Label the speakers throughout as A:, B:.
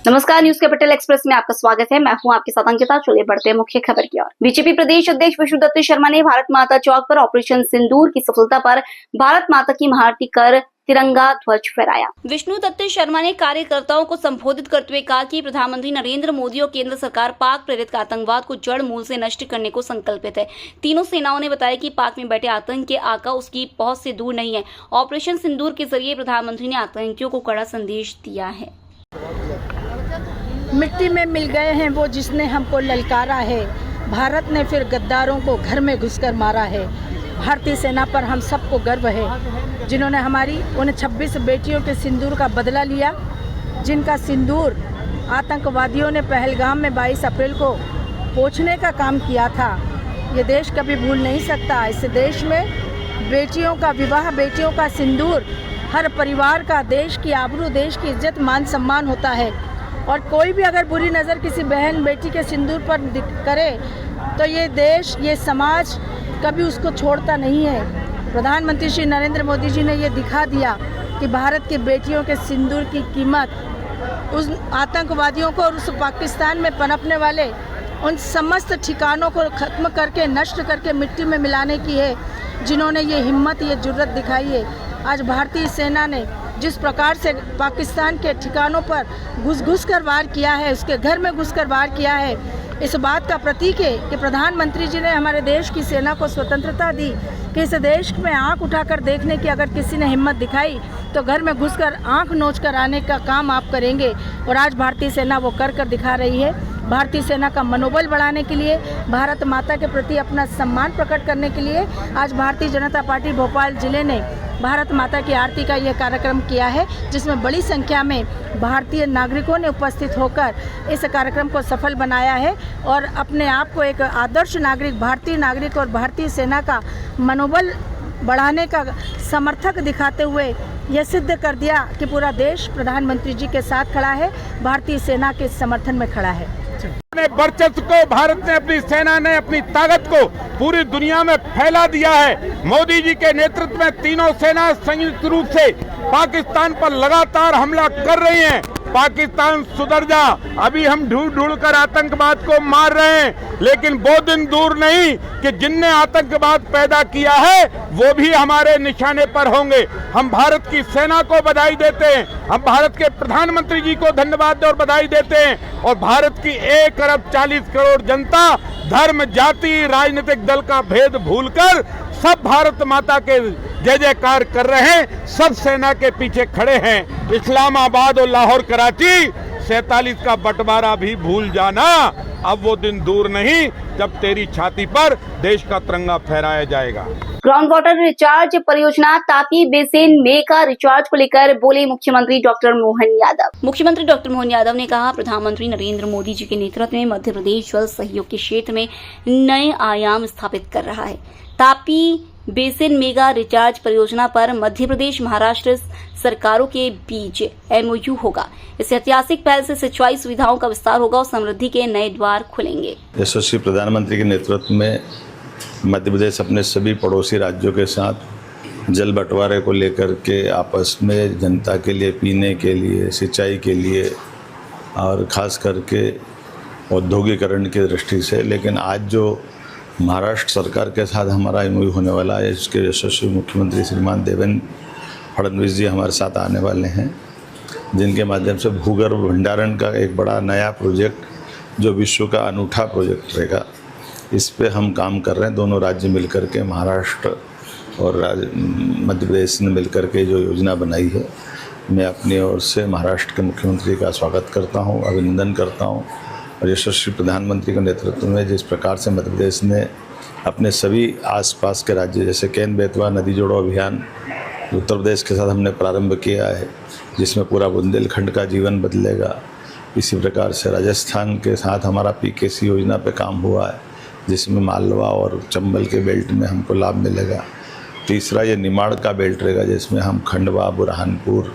A: नमस्कार, news capital express में आपका स्वागत है। मैं हूं आपके साथ अंकिता। चलिए बढ़ते हैं मुख्य खबर की ओर। बीजेपी प्रदेश अध्यक्ष विष्णुदत्त शर्मा ने भारत माता चौक पर ऑपरेशन सिंदूर की सफलता पर भारत माता की महाआरती कर तिरंगा ध्वज फहराया। विष्णुदत्त शर्मा ने कार्यकर्ताओं को संबोधित करते हुए कहा कि प्रधानमंत्री नरेंद्र मोदी और केंद्र सरकार पाक प्रेरित आतंकवाद को जड़ मूल से नष्ट करने को संकल्पित है। तीनों सेनाओं ने बताया कि पाक में बैठे आतंक के आका उसकी पहुंच से दूर नहीं है। ऑपरेशन सिंदूर के जरिए प्रधानमंत्री ने आतंकियों को कड़ा संदेश दिया है।
B: मिट्टी में मिल गए हैं वो जिसने हमको ललकारा है। भारत ने फिर गद्दारों को घर में घुसकर मारा है। भारतीय सेना पर हम सबको गर्व है, जिन्होंने हमारी उन 26 बेटियों के सिंदूर का बदला लिया, जिनका सिंदूर आतंकवादियों ने पहलगाम में 22 अप्रैल को पोंछने का काम किया था। ये देश कभी भूल नहीं सकता। इस देश में बेटियों का विवाह, बेटियों का सिंदूर हर परिवार का, देश की आबरू, देश की इज्जत, मान सम्मान होता है। और कोई भी अगर बुरी नज़र किसी बहन बेटी के सिंदूर पर करे तो ये देश, ये समाज कभी उसको छोड़ता नहीं है। प्रधानमंत्री श्री नरेंद्र मोदी जी ने ये दिखा दिया कि भारत की बेटियों के सिंदूर की कीमत उस आतंकवादियों को और उस पाकिस्तान में पनपने वाले उन समस्त ठिकानों को ख़त्म करके, नष्ट करके मिट्टी में मिलाने की है, जिन्होंने ये हिम्मत, ये जुर्रत दिखाई है। आज भारतीय सेना ने जिस प्रकार से पाकिस्तान के ठिकानों पर घुस कर वार किया है, उसके घर में घुसकर वार किया है, इस बात का प्रतीक है कि प्रधानमंत्री जी ने हमारे देश की सेना को स्वतंत्रता दी कि इस देश में आंख उठाकर देखने की अगर किसी ने हिम्मत दिखाई तो घर में घुसकर आंख नोच कर आने का काम आप करेंगे। और आज भारतीय सेना वो कर दिखा रही है। भारतीय सेना का मनोबल बढ़ाने के लिए, भारत माता के प्रति अपना सम्मान प्रकट करने के लिए आज भारतीय जनता पार्टी भोपाल जिले ने भारत माता की आरती का यह कार्यक्रम किया है, जिसमें बड़ी संख्या में भारतीय नागरिकों ने उपस्थित होकर इस कार्यक्रम को सफल बनाया है और अपने आप को एक आदर्श नागरिक, भारतीय नागरिक और भारतीय सेना का मनोबल बढ़ाने का समर्थक दिखाते हुए यह सिद्ध कर दिया कि पूरा देश प्रधानमंत्री जी के साथ खड़ा है, भारतीय सेना के समर्थन में खड़ा है।
C: अपने वर्चस्व को भारत ने, अपनी सेना ने अपनी ताकत को पूरी दुनिया में फैला दिया है। मोदी जी के नेतृत्व में तीनों सेना संयुक्त रूप से पाकिस्तान पर लगातार हमला कर रही हैं। पाकिस्तान सुधर जा, अभी हम ढूंढ कर आतंकवाद को मार रहे हैं, लेकिन वो दिन दूर नहीं कि जिनने आतंकवाद पैदा किया है वो भी हमारे निशाने पर होंगे। हम भारत की सेना को बधाई देते हैं, हम भारत के प्रधानमंत्री जी को धन्यवाद और बधाई देते हैं। और भारत की 1 अरब 40 करोड़ जनता धर्म, जाति, राजनीतिक दल का भेद भूलकर सब भारत माता के जय जयकार कर रहे हैं, सब सेना के पीछे खड़े हैं। इस्लामाबाद और लाहौर, कराची 47 का बंटवारा भी भूल जाना, अब वो दिन दूर नहीं जब तेरी छाती पर देश का तिरंगा फहराया जाएगा।
A: ग्राउंड वाटर रिचार्ज परियोजना तापी बेसिन में का रिचार्ज को लेकर बोले मुख्यमंत्री डॉक्टर मोहन यादव। मुख्यमंत्री डॉक्टर मोहन यादव ने कहा, प्रधानमंत्री नरेंद्र मोदी जी के नेतृत्व में मध्य प्रदेश जल सहयोग के क्षेत्र में नए आयाम स्थापित कर रहा है। तापी बेसिन मेगा रिचार्ज परियोजना पर मध्य प्रदेश, महाराष्ट्र सरकारों के बीच MOU होगा। इस ऐतिहासिक पहल से सिंचाई सुविधाओं का विस्तार होगा और समृद्धि के नए द्वार खुलेंगे।
D: यशस्वी प्रधानमंत्री के नेतृत्व में मध्य प्रदेश अपने सभी पड़ोसी राज्यों के साथ जल बंटवारे को लेकर के आपस में जनता के लिए, पीने के लिए, सिंचाई के लिए और ख़ास करके औद्योगिकरण की दृष्टि से, लेकिन आज जो महाराष्ट्र सरकार के साथ हमारा MOU होने वाला है, इसके यशस्वी मुख्यमंत्री श्रीमान देवेंद्र फडणवीस जी हमारे साथ आने वाले हैं, जिनके माध्यम से भूगर्भ भंडारण का एक बड़ा नया प्रोजेक्ट जो विश्व का अनूठा प्रोजेक्ट रहेगा, इस पे हम काम कर रहे हैं। दोनों राज्य मिलकर के, महाराष्ट्र और मध्य प्रदेश ने मिलकर के जो योजना बनाई है, मैं अपनी ओर से महाराष्ट्र के मुख्यमंत्री का स्वागत करता हूँ, अभिनंदन करता हूँ। और यशस्वी प्रधानमंत्री के नेतृत्व में जिस प्रकार से मध्य प्रदेश ने अपने सभी आसपास के राज्य, जैसे केन बेतवा नदी जोड़ो अभियान उत्तर प्रदेश के साथ हमने प्रारंभ किया है, जिसमें पूरा बुंदेलखंड का जीवन बदलेगा। इसी प्रकार से राजस्थान के साथ हमारा PKC योजना पे काम हुआ है, जिसमें मालवा और चंबल के बेल्ट में हमको लाभ मिलेगा। तीसरा ये निमाड़ का बेल्ट रहेगा, जिसमें हम खंडवा, बुरहानपुर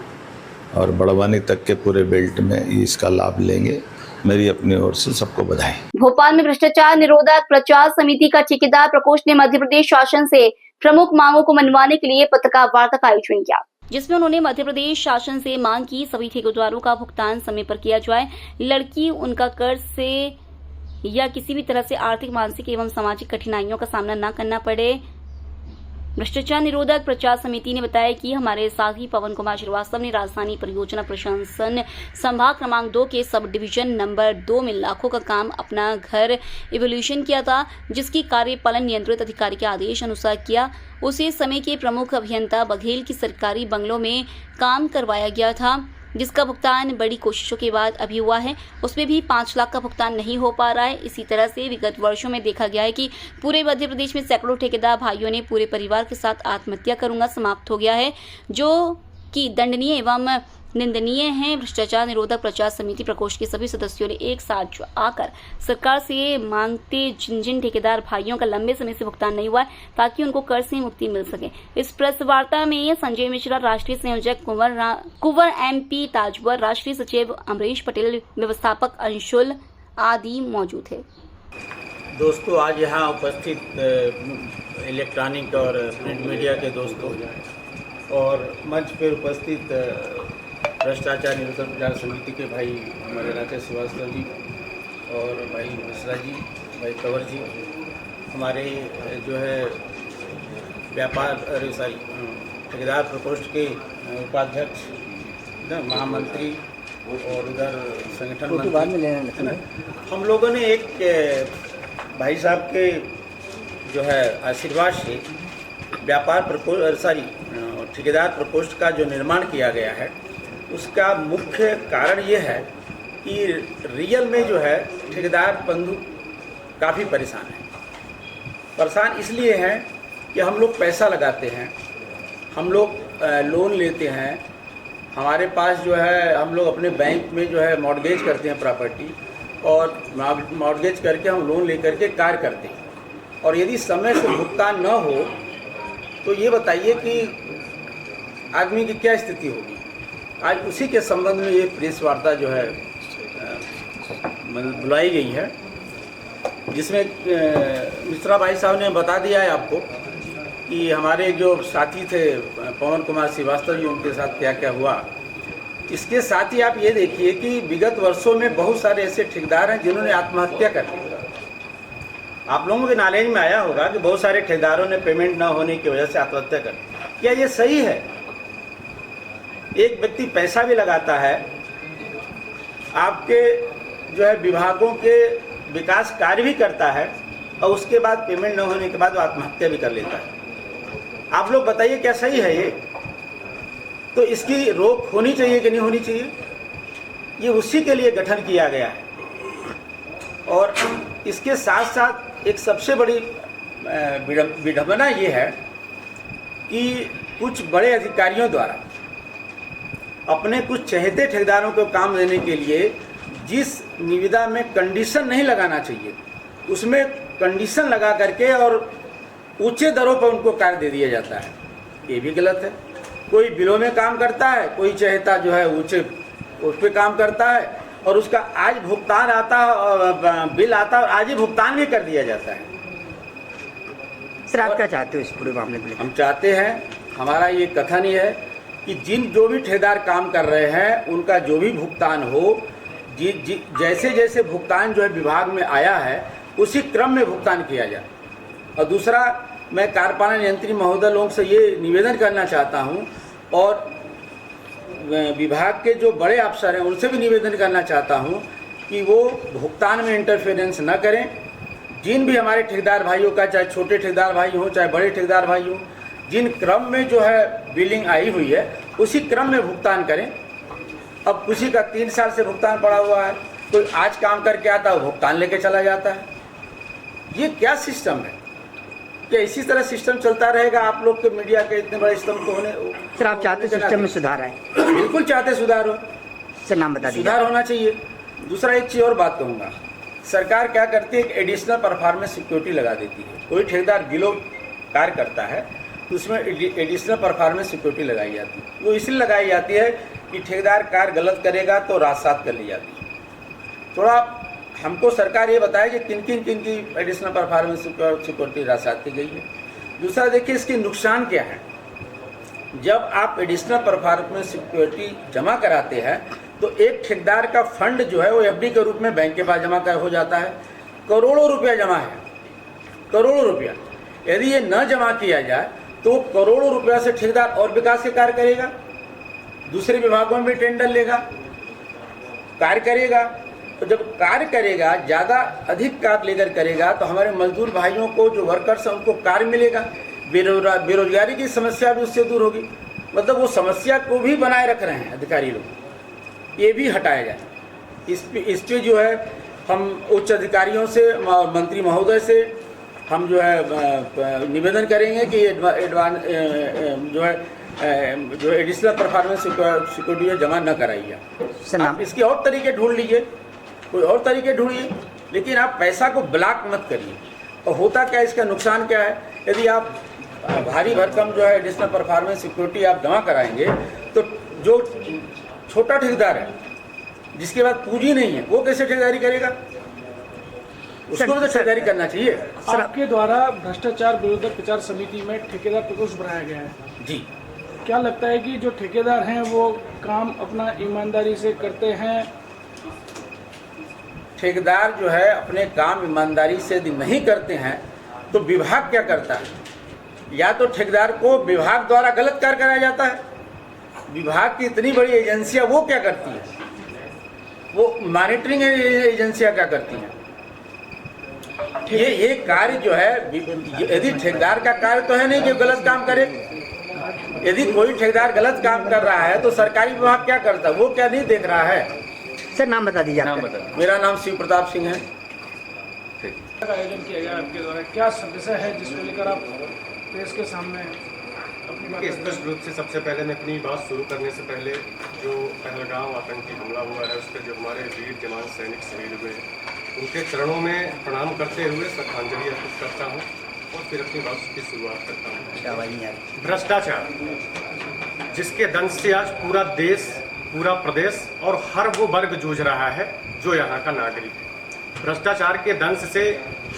D: और बड़वानी तक के पूरे बेल्ट में इसका लाभ लेंगे। मेरी अपनी ओर से सबको बधाई।
A: भोपाल में भ्रष्टाचार निरोधक प्रचार समिति का ठेकेदार प्रकोष्ठ ने मध्य प्रदेश शासन से प्रमुख मांगों को मनवाने के लिए पत्रकार वार्ता का आयोजन किया। जिसमें उन्होंने मध्य प्रदेश शासन से मांग की सभी ठेकेदारों का भुगतान समय पर किया जाए, लड़की उनका कर्ज से या किसी भी तरह से आर्थिक, मानसिक एवं सामाजिक कठिनाइयों का सामना न करना पड़े। भ्रष्टाचार निरोधक प्रचार समिति ने बताया कि हमारे साथी पवन कुमार श्रीवास्तव ने राजधानी परियोजना प्रशासन संभाग क्रमांक 2 के सब डिवीजन नंबर 2 में लाखों का काम अपना घर इवोल्यूशन किया था, जिसकी कार्यपालन नियंत्रित अधिकारी के आदेश अनुसार किया। उसी समय के प्रमुख अभियंता बघेल की सरकारी बंगलों में काम करवाया गया था, जिसका भुगतान बड़ी कोशिशों के बाद अभी हुआ है। उसमें भी 5 लाख का भुगतान नहीं हो पा रहा है। इसी तरह से विगत वर्षों में देखा गया है कि पूरे मध्य प्रदेश में सैकड़ों ठेकेदार भाइयों ने पूरे परिवार के साथ आत्महत्या करूंगा समाप्त हो गया है, जो कि दंडनीय एवं निंदनीय है। भ्रष्टाचार निरोधक प्रचार समिति प्रकोष्ठ के सभी सदस्यों ने एक साथ आकर सरकार से मांगते जिन ठेकेदार भाइयों का लंबे समय से भुगतान नहीं हुआ है, ताकि उनको कर्ज से मुक्ति मिल सके। इस प्रेस वार्ता में संजय मिश्रा, राष्ट्रीय संयोजक कुंवर MP ताजवर, राष्ट्रीय सचिव अमरीश पटेल, व्यवस्थापक अंशुल आदि मौजूद थे।
E: दोस्तों, आज यहाँ उपस्थित इलेक्ट्रॉनिक और प्रिंट मीडिया के दोस्तों और मंच पर उपस्थित भ्रष्टाचार निरोधक प्रचार समिति के भाई हमारे राकेश श्रीवास्तव जी और भाई मिश्रा जी, भाई कंवर जी, हमारे जो है ठेकेदार प्रकोष्ठ के उपाध्यक्ष, महामंत्री और उधर संगठन मंत्री, हम लोगों ने एक भाई साहब के जो है आशीर्वाद से ठेकेदार प्रकोष्ठ का जो निर्माण किया गया है, उसका मुख्य कारण ये है कि रियल में जो है ठेकेदार बंधु काफ़ी परेशान इसलिए हैं कि हम लोग पैसा लगाते हैं, हम लोग लोन लेते हैं, हमारे पास जो है हम लोग अपने बैंक में जो है मॉर्गेज करते हैं प्रॉपर्टी, और मॉर्गेज करके हम लोन लेकर के कार्य करते हैं, और यदि समय से भुगतान न हो तो ये बताइए कि आदमी की क्या स्थिति होगी। आज उसी के संबंध में ये प्रेस वार्ता जो है बुलाई गई है, जिसमें मिश्रा भाई साहब ने बता दिया है आपको कि हमारे जो साथी थे पवन कुमार श्रीवास्तव जी, उनके साथ क्या क्या हुआ। इसके साथ ही आप ये देखिए कि विगत वर्षों में बहुत सारे ऐसे ठेकेदार हैं जिन्होंने आत्महत्या कर ली। आप लोगों के नॉलेज में आया होगा कि बहुत सारे ठेकेदारों ने पेमेंट न होने की वजह से आत्महत्या कर ली। क्या ये सही है? एक व्यक्ति पैसा भी लगाता है, आपके जो है विभागों के विकास कार्य भी करता है, और उसके बाद पेमेंट न होने के बाद वो आत्महत्या भी कर लेता है। आप लोग बताइए क्या सही है ये? तो इसकी रोक होनी चाहिए कि नहीं होनी चाहिए? ये उसी के लिए गठन किया गया है। और इसके साथ साथ एक सबसे बड़ी विडंबना ये है कि कुछ बड़े अधिकारियों द्वारा अपने कुछ चहेते ठेकेदारों को काम देने के लिए जिस निविदा में कंडीशन नहीं लगाना चाहिए, उसमें कंडीशन लगा करके और ऊंचे दरों पर उनको कार्य दे दिया जाता है। ये भी गलत है। कोई बिलों में काम करता है, कोई चहेता जो है ऊंचे उस पर काम करता है, और उसका आज भुगतान आता, बिल आता और आज ही भुगतान भी कर दिया जाता है।
F: सर, आप क्या चाहते हो इस पूरे मामले में?
E: हम चाहते हैं, हमारा ये कथन ही है कि जो भी ठेकेदार काम कर रहे हैं उनका जो भी भुगतान हो, जैसे जैसे भुगतान जो है विभाग में आया है उसी क्रम में भुगतान किया जाए। और दूसरा, मैं कार्यपालन यंत्री महोदय लोगों से ये निवेदन करना चाहता हूँ, और विभाग के जो बड़े अफसर हैं उनसे भी निवेदन करना चाहता हूँ कि वो भुगतान में इंटरफेरेंस न करें। जिन भी हमारे ठेकेदार भाइयों का, चाहे छोटे ठेकेदार भाई हों चाहे बड़े ठेकेदार भाई हों, जिन क्रम में जो है बिलिंग आई हुई है उसी क्रम में भुगतान करें। अब किसी का 3 साल से भुगतान पड़ा हुआ है, कोई आज काम करके आता है भुगतान लेके चला जाता है। ये क्या सिस्टम है? क्या इसी तरह सिस्टम चलता रहेगा? आप लोग के मीडिया के इतने बड़े स्तंभ को होने।
F: सर, आप चाहते सिस्टम में सुधार आए?
E: बिल्कुल चाहते सुधार हो।
F: सर, नाम बता दीजिए।
E: सुधार होना चाहिए। दूसरा, एक चीज़ और बात कहूँगा, सरकार क्या करती है, एक एडिशनल परफॉर्मेंस सिक्योरिटी लगा देती है। कोई ठेकेदार बिलो कार्य करता है तो उसमें एडिशनल परफॉर्मेंस सिक्योरिटी लगाई जाती है। वो इसलिए लगाई जाती है कि ठेकेदार कार्य गलत करेगा तो राजसात कर ली जाती है। थोड़ा हमको सरकार ये बताए कि किन की एडिशनल परफॉर्मेंस सिक्योरिटी राजसात की गई है। दूसरा, देखिए इसके नुकसान क्या है। जब आप एडिशनल परफॉर्मेंस सिक्योरिटी जमा कराते हैं तो एक ठेकेदार का फंड जो है वो एफडी के रूप में बैंक के पास जमा हो जाता है। करोड़ों रुपया जमा है, करोड़ों रुपया। यदि ये न जमा किया जाए तो करोड़ों रुपया से ठेकेदार और विकास के कार्य करेगा, दूसरे विभागों में भी टेंडर लेगा, कार्य करेगा। तो जब कार्य करेगा, ज़्यादा अधिक कार्य लेकर करेगा तो हमारे मजदूर भाइयों को, जो वर्कर्स हैं, उनको कार्य मिलेगा। बेरोजगारी की समस्या भी उससे दूर होगी। मतलब वो समस्या को भी बनाए रख रहे हैं अधिकारी लोग, ये भी हटाया जाए। इस पे जो है हम उच्च अधिकारियों से और मंत्री महोदय से हम जो है निवेदन करेंगे कि जो एडिशनल परफॉर्मेंस सिक्योरिटी जमा न कराइए। आप इसके और तरीके ढूंढ लीजिए, कोई और तरीके ढूंढिए, लेकिन आप पैसा को ब्लॉक मत करिए। और होता क्या, इसका नुकसान क्या है, यदि आप भारी भरकम जो है एडिशनल परफॉर्मेंस सिक्योरिटी आप जमा कराएंगे तो जो छोटा ठेकेदार है, जिसके पास पूंजी नहीं है, वो कैसे ठेकेदारी करेगा? उसको भी तो ठेकेदारी करना चाहिए।
G: आपके द्वारा भ्रष्टाचार विरोधक प्रचार समिति में ठेकेदार प्रकोष्ठ बनाया गया है
E: जी।
G: क्या लगता है कि जो ठेकेदार हैं वो काम अपना ईमानदारी से करते हैं?
E: ठेकेदार जो है अपने काम ईमानदारी से यदि नहीं करते हैं तो विभाग क्या करता है? या तो ठेकेदार को विभाग द्वारा गलत कार्य कराया जाता है। विभाग की इतनी बड़ी एजेंसियां वो क्या करती हैं? वो मॉनिटरिंग एजेंसियां क्या करती हैं? ये कार्य जो है, यदि ठेकेदार का कार्य तो है नहीं कि गलत काम करे। यदि कोई ठेकेदार गलत काम कर रहा है तो सरकारी विभाग क्या करता है? वो क्या नहीं देख रहा है?
F: सर नाम बता दीजिए।
E: मेरा नाम शिव प्रताप सिंह है।
G: का आयोजन किया गया आपके द्वारा, क्या विषय है जिसको लेकर आप प्रेस के सामने अपनी बात?
H: स्पष्ट रूप से सबसे पहले मैं अपनी बात शुरू करने से पहले जो पहलगाम आतंकी हमला हुआ है, उस पर जो हमारे वीर जवान सैनिक शहीद हुए, उनके चरणों में प्रणाम करते हुए श्रद्धांजलि अर्पित करता हूँ और फिर अपनी बात की शुरुआत करता हूँ। भ्रष्टाचार, जिसके दंश से आज पूरा देश, पूरा प्रदेश और हर वो वर्ग जूझ रहा है जो यहाँ का नागरिक है। भ्रष्टाचार के दंश से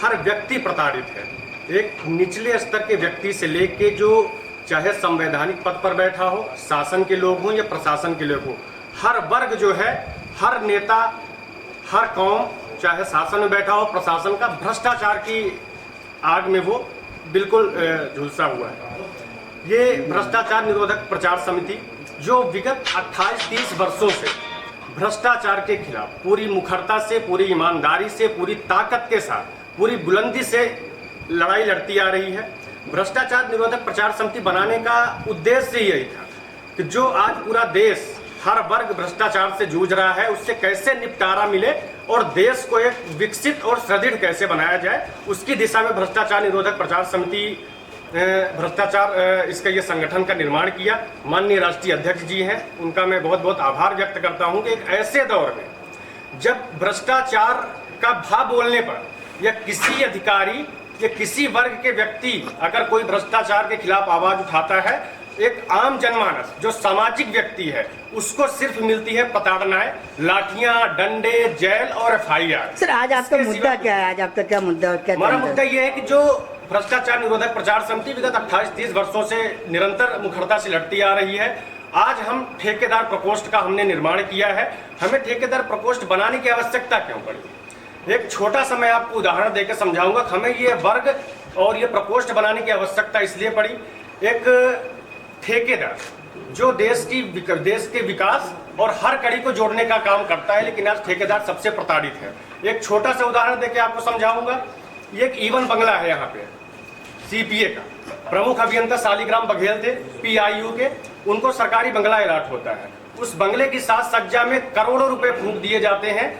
H: हर व्यक्ति प्रताड़ित है। एक निचले स्तर के व्यक्ति से लेके जो चाहे संवैधानिक पद पर बैठा हो, शासन के लोग हों या प्रशासन के लोग हों, हर वर्ग जो है, हर नेता, हर कौम, चाहे शासन में बैठा हो, प्रशासन का, भ्रष्टाचार की आग में वो बिल्कुल झुलसा हुआ है। ये भ्रष्टाचार निरोधक प्रचार समिति जो विगत 28-30 वर्षों से भ्रष्टाचार के खिलाफ पूरी मुखरता से, पूरी ईमानदारी से, पूरी ताकत के साथ, पूरी बुलंदी से लड़ाई लड़ती आ रही है। भ्रष्टाचार निरोधक प्रचार समिति बनाने का उद्देश्य यही था कि जो आज पूरा देश, हर वर्ग भ्रष्टाचार से जूझ रहा है, उससे कैसे निपटारा मिले और देश को एक विकसित और सुदृढ़ कैसे बनाया जाए, उसकी दिशा में भ्रष्टाचार निरोधक प्रचार समिति इसका ये संगठन का निर्माण किया। माननीय राष्ट्रीय अध्यक्ष जी हैं, उनका मैं बहुत बहुत आभार व्यक्त करता हूं कि एक ऐसे दौर में जब भ्रष्टाचार का भाव बोलने पर या किसी अधिकारी या किसी वर्ग के व्यक्ति अगर कोई भ्रष्टाचार के खिलाफ आवाज उठाता है, एक आम जनमानस जो सामाजिक व्यक्ति है उसको सिर्फ मिलती है प्रताड़नाएं, लाठियां, डंडे, जेल और FIR।
F: सर आज आपका मुद्दा क्या है? आज आपका क्या मुद्दा?
H: हमारा मुद्दा ये है कि जो भ्रष्टाचार निरोधक प्रचार समिति विगत 28-30 वर्षों से निरंतर मुखरता से लड़ती आ रही है, आज हम ठेकेदार प्रकोष्ठ का हमने निर्माण किया है। हमें ठेकेदार प्रकोष्ठ बनाने की आवश्यकता क्यों पड़ी? एक छोटा सा मैं आपको उदाहरण देकर समझाऊंगा। हमें ये वर्ग और ये प्रकोष्ठ बनाने की आवश्यकता इसलिए पड़ी, एक ठेकेदार जो देश के विकास और हर कड़ी को जोड़ने का काम करता है, लेकिन आज ठेकेदार सबसे प्रताड़ित है। एक छोटा सा उदाहरण देके आपको समझाऊंगा। ये एक ईवन बंगला है यहाँ पे CPA का, प्रमुख अभियंता शालिग्राम बघेल थे PIU के, उनको सरकारी बंगला अलॉट होता है। उस बंगले की साज सज्जा में करोड़ों रुपए फूंक दिए जाते हैं।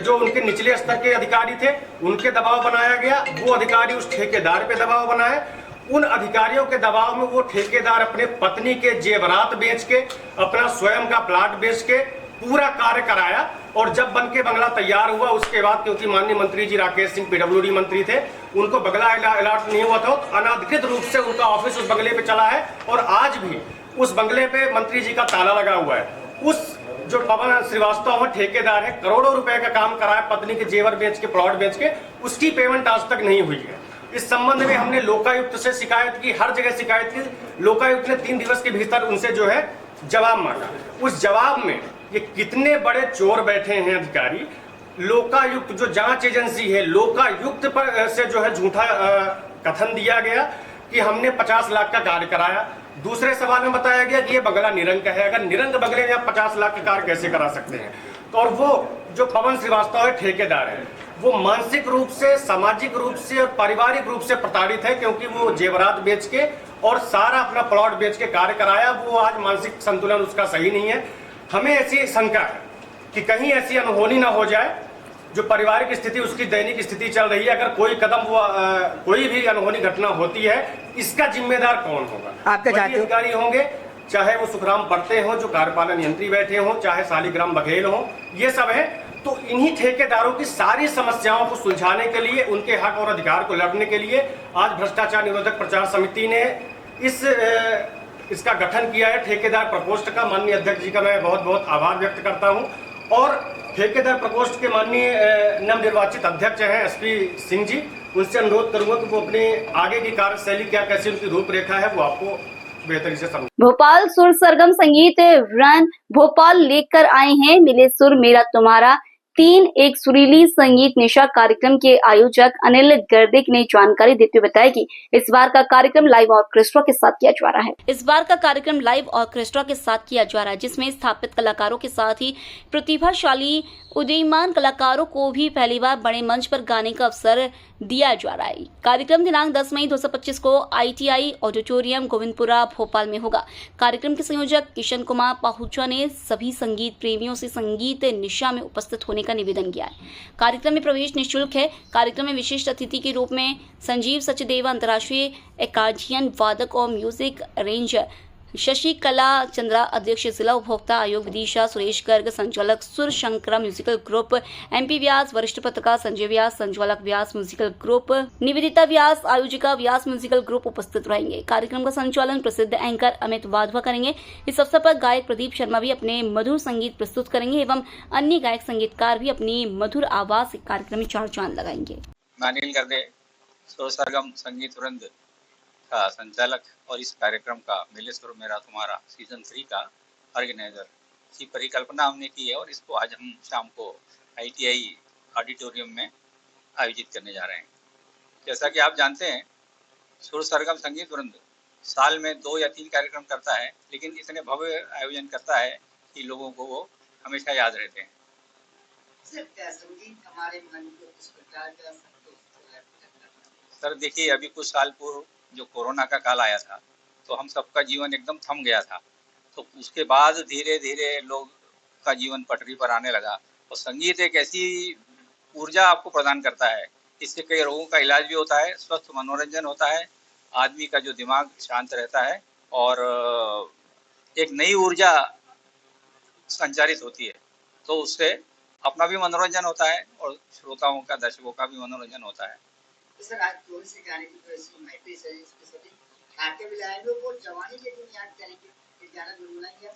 H: जो उनके निचले स्तर के अधिकारी थे उनके दबाव बनाया गया, वो अधिकारी उस ठेकेदार पे दबाव बनाए। उन अधिकारियों के दबाव में वो ठेकेदार अपने पत्नी के जेवरात बेच के, अपना स्वयं का प्लाट बेच के पूरा कार्य कराया। और जब बन के बंगला तैयार हुआ उसके बाद, क्योंकि माननीय मंत्री जी राकेश सिंह PWD मंत्री थे, उनको बंगला अलॉट नहीं हुआ था, तो अनाधिकृत रूप से उनका ऑफिस उस बंगले पे चला है और आज भी उस बंगले पे मंत्री जी का ताला लगा हुआ है। उस जो पवन श्रीवास्तव है ठेकेदार है, करोड़ों रुपए का काम कराया, पत्नी के जेवर बेच के, प्लॉट बेच के, उसकी पेमेंट आज तक नहीं हुई है। इस संबंध में हमने लोकायुक्त से शिकायत की, हर जगह शिकायत की। लोकायुक्त ने 3 दिवस के भीतर उनसे जो है जवाब मांगा। उस जवाब में ये कितने बड़े चोर बैठे हैं अधिकारी। लोकायुक्त जो जांच एजेंसी है, लोकायुक्त पर से जो है झूठा कथन दिया गया कि हमने 50 लाख का कार्य कराया। दूसरे सवाल में बताया गया कि ये बंगला निरंक है। अगर निरंक बंगले में आप 50 लाख का कार्य कैसे करा सकते हैं? तो और वो जो पवन श्रीवास्तव है, ठेकेदार है, वो मानसिक रूप से, सामाजिक रूप से और पारिवारिक रूप से प्रताड़ित है, क्योंकि वो जेवरात बेच के और सारा अपना प्लॉट बेच के कार्य कराया। वो आज मानसिक संतुलन उसका सही नहीं है। हमें ऐसी शंका है कि कहीं ऐसी अनहोनी ना हो जाए, जो पारिवारिक स्थिति, उसकी दैनिक स्थिति चल रही है, अगर कोई कदम कोई भी अनहोनी घटना होती है, इसका जिम्मेदार कौन होगा?
F: आपके
H: अधिकारी होंगे, चाहे वो सुखराम पड़ते हों जो कार्यपालन यंत्री बैठे हों, चाहे शालिग्राम बघेल हों, ये सब है। तो इन्हीं ठेकेदारों की सारी समस्याओं को सुलझाने के लिए, उनके हक और अधिकार को लड़ने के लिए आज भ्रष्टाचार निरोधक प्रचार समिति ने इसका गठन किया है, ठेकेदार प्रकोष्ठ का। माननीय अध्यक्ष जी का मैं बहुत बहुत आभार व्यक्त करता हूं। और ठेकेदार प्रकोष्ठ के माननीय नवनिर्वाचित अध्यक्ष हैं SP सिंह जी, उनसे अनुरोध करूंगा कि वो अपने आगे की कार्यशैली क्या, कैसी उनकी रूपरेखा है, वो आपको बेहतरी से समझ।
A: भोपाल सुर सरगम संगीत रन भोपाल लेकर आए हैं मिले सुर मेरा तुम्हारा 3 एक सुरीली संगीत निशा कार्यक्रम के आयोजक अनिल गर्दिक ने जानकारी देते हुए बताया कि इस बार का कार्यक्रम लाइव ऑर्केस्ट्रा के साथ किया जा रहा है। इस बार का कार्यक्रम लाइव ऑर्केस्ट्रा के साथ किया जा रहा है, जिसमें स्थापित कलाकारों के साथ ही प्रतिभाशाली उदीयमान कलाकारों को भी पहली बार बड़े मंच पर गाने का अवसर दिया जा रहा है। कार्यक्रम दिनांक 10 मई 2025 को ITI ऑडिटोरियम गोविंदपुरा भोपाल में होगा। कार्यक्रम के संयोजक किशन कुमार पाहुजा ने सभी संगीत प्रेमियों से संगीत निशा में उपस्थित होने का निवेदन किया है। कार्यक्रम में प्रवेश निःशुल्क है। कार्यक्रम में विशिष्ट अतिथि के रूप में संजीव सचदेवा अंतर्राष्ट्रीय एकार्डियन वादक और म्यूजिक अरेंजर, शशि कला चंद्रा अध्यक्ष जिला उपभोक्ता आयोग विदिशा, सुरेश गर्ग संचालक सुर शंकरा म्यूजिकल ग्रुप, MP व्यास वरिष्ठ पत्रकार संजय व्यास संचालक व्यास म्यूजिकल ग्रुप, निवेदिता व्यास आयोजिका व्यास म्यूजिकल ग्रुप उपस्थित रहेंगे। कार्यक्रम का संचालन प्रसिद्ध एंकर अमित वाधवा करेंगे। इस अवसर पर गायक प्रदीप शर्मा भी अपने मधुर संगीत प्रस्तुत करेंगे एवं अन्य गायक संगीतकार भी अपनी मधुर आवाज से कार्यक्रम में चार चांद लगाएंगे।
I: अनिल गर्दे सुर सरगम संगीत वृंद का संचालक और इस कार्यक्रम का मिले सुर मेरा तुम्हारा सीजन 3 का ऑर्गेनाइजर की परिकल्पना हमने की है और इसको आज हम शाम को ITI ऑडिटोरियम में आयोजित करने जा रहे हैं। जैसा कि आप जानते हैं, सुर सरगम संगीत वृंद साल में 2 या 3 कार्यक्रम करता है, लेकिन इतने भव्य आयोजन करता है कि लोगों को वो हमेशा याद रहते हैं। सर देखिए, अभी कुछ साल पूर्व जो कोरोना का काल आया था, तो हम सबका जीवन एकदम थम गया था। तो उसके बाद धीरे धीरे लोग का जीवन पटरी पर आने लगा और संगीत एक ऐसी ऊर्जा आपको प्रदान करता है, इससे कई रोगों का इलाज भी होता है, स्वस्थ मनोरंजन होता है, आदमी का जो दिमाग शांत रहता है और एक नई ऊर्जा संचारित होती है। तो उससे अपना भी मनोरंजन होता है और श्रोताओं का, दर्शकों का भी मनोरंजन होता है।
F: सर आज कौन से गाने की तो ऐसी महफिल है इसके सभी खाते भी लाएंगे वो जवानी के दिन याद करेंगे, गाना गुनगुनाएंगे।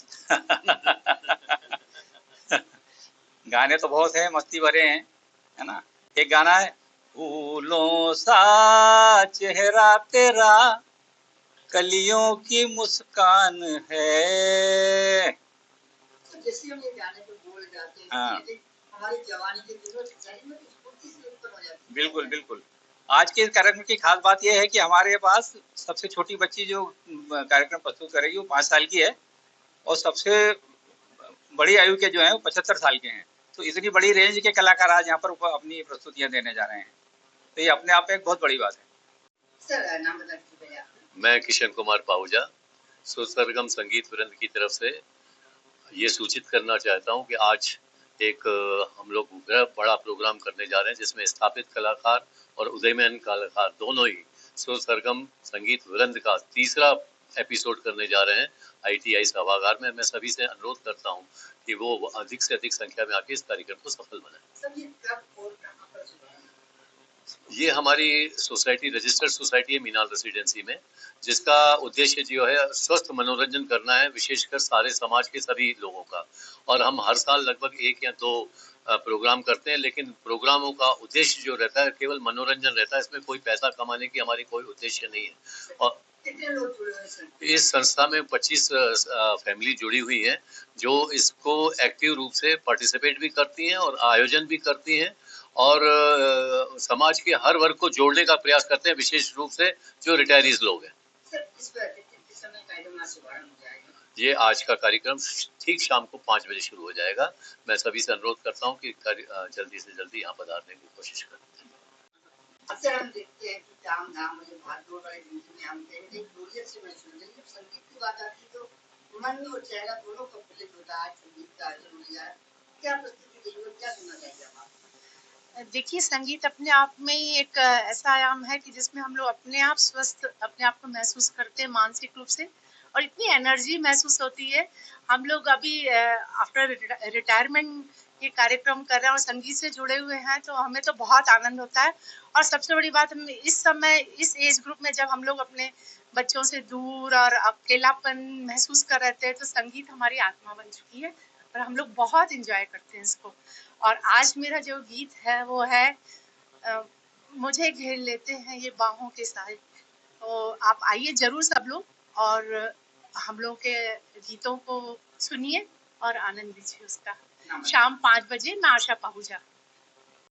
I: गाने तो बहुत हैं, मस्ती भरे हैं, है ना। एक गाना है, फूलों सा चेहरा तेरा कलियों की मुस्कान है।
F: जैसे हम ये गाने पे बोल जाते हैं, हमारी जवानी के दिनों शरीर में स्फूर्ति से उत्पन्न हो जाती है।
I: बिल्कुल बिल्कुल। आज के कार्यक्रम की खास बात यह है कि हमारे पास सबसे छोटी बच्ची जो कार्यक्रम प्रस्तुत करेगी वो 5 साल की है और सबसे बड़ी आयु के जो हैं वो 75 साल के हैं। तो इतनी बड़ी रेंज के कलाकार आज यहाँ पर अपनी प्रस्तुतियाँ देने जा रहे हैं, तो ये अपने आप में एक बहुत बड़ी बात है।
F: सर नाम बता दीजिए आप।
J: मैं किशन कुमार पाहुजा सुर सरगम संगीत वृंद की तरफ से ये सूचित करना चाहता हूँ कि आज एक हम लोग बड़ा प्रोग्राम करने जा रहे हैं, जिसमें स्थापित कलाकार और उदयमान कलाकार दोनों ही सुर सरगम संगीत वृंद का 3रा एपिसोड करने जा रहे हैं ITI सभागार में। मैं सभी से अनुरोध करता हूं कि वो अधिक से अधिक संख्या में आके इस कार्यक्रम को सफल बनाएं। ये हमारी सोसाइटी, रजिस्टर्ड सोसाइटी है मीनाल रेसिडेंसी में, जिसका उद्देश्य जो है स्वस्थ मनोरंजन करना है, विशेषकर सारे समाज के सभी लोगों का। और हम हर साल लगभग 1 या 2 प्रोग्राम करते हैं, लेकिन प्रोग्रामों का उद्देश्य जो रहता है केवल मनोरंजन रहता है, इसमें कोई पैसा कमाने की हमारी कोई उद्देश्य नहीं है। और इस संस्था में 25 फैमिली जुड़ी हुई है जो इसको एक्टिव रूप से पार्टिसिपेट भी करती हैं और आयोजन भी करती हैं और समाज के हर वर्ग को जोड़ने का प्रयास करते हैं, विशेष रूप से जो रिटायरीज लोग हैं। ये आज का कार्यक्रम ठीक शाम को 5 बजे शुरू हो जाएगा। मैं सभी से अनुरोध करता हूँ कि जल्दी से जल्दी यहाँ पधारने की कोशिश करें।
F: अक्सर हम देखते हैं कि काम धाम में भाग-दौड़ वाली जिंदगी में हम कहते हैं बोरियत से महसूस होती है। जब संगीत की बात आती है तो मन और चेहरा दोनों प्रफुल्लित होता है। संगीत का आयोजन हो जाए, क्या प्रस्तुति देंगे और क्या सुनना चाहिए आप?
K: देखिए, संगीत अपने आप में ही एक ऐसा आयाम है कि जिसमें हम लोग अपने आप स्वस्थ अपने आप को महसूस करते हैं मानसिक रूप से, और इतनी एनर्जी महसूस होती है। हम लोग अभी आफ्टर रिटायरमेंट ये कार्यक्रम कर रहे हैं और संगीत से जुड़े हुए हैं, तो हमें तो बहुत आनंद होता है। और सबसे बड़ी बात, हम इस समय इस एज ग्रुप में जब हम लोग अपने बच्चों से दूर और अकेलापन महसूस कर रहे थे, तो संगीत हमारी आत्मा बन चुकी है और हम लोग बहुत इंजॉय करते हैं इसको। और आज मेरा जो गीत है वो है मुझे घेर लेते हैं ये बाहों के साए। तो आप आइए जरूर सब लोग और हम लोग के गीतों को सुनिए और आनंद लीजिए उसका। शाम 5 बजे मैं आशा पाहुजा।